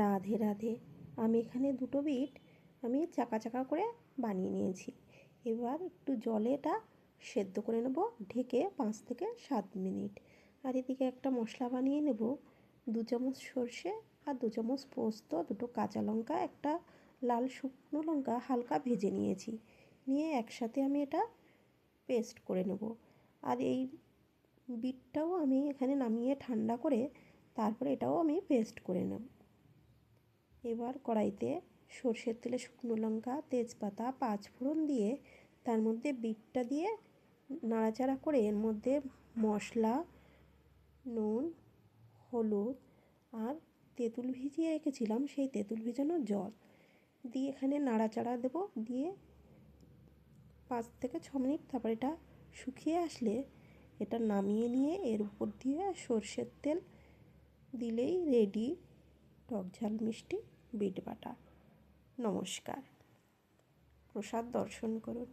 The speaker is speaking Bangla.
রাধে রাধে। আমি এখানে দুটো বিট আমি চাকা চাকা করে বানিয়ে নিয়েছি। এবার একটু জলে এটা সেদ্ধ করে নেব ঢেকে 5 থেকে 7 মিনিট। আর এদিকে একটা মশলা বানিয়ে নেব। 2 চামচ সর্ষে আর 2 চামচ পোস্ত, দুটো কাঁচা লঙ্কা, একটা লাল শুকনো লঙ্কা হালকা ভেজে নিয়েছি। নিয়ে একসাথে আমি এটা পেস্ট করে নেব। আর এই বিটটাও আমি এখানে নামিয়ে ঠান্ডা করে তারপরে এটাও আমি পেস্ট করে নেব। এবার কড়াইতে সরষের তেলে শুকনো লঙ্কা, তেজপাতা, 5 ফোড়ন দিয়ে তার মধ্যে বিটটা দিয়ে নাড়াচাড়া করে এর মধ্যে মশলা, নুন, হলুদ আর তেঁতুল ভিজিয়ে রেখেছিলাম সেই তেঁতুল ভেজানো জল দিয়ে এখানে নাড়াচাড়া দেব। দিয়ে 5 থেকে 6 মিনিট তারপর এটা শুকিয়ে আসলে এটা নামিয়ে নিয়ে এর উপর দিয়ে সরষের তেল দিলেই রেডি টক ঝাল মিষ্টি বিট বাটা। নমস্কার। প্রসাদ দর্শন করুন।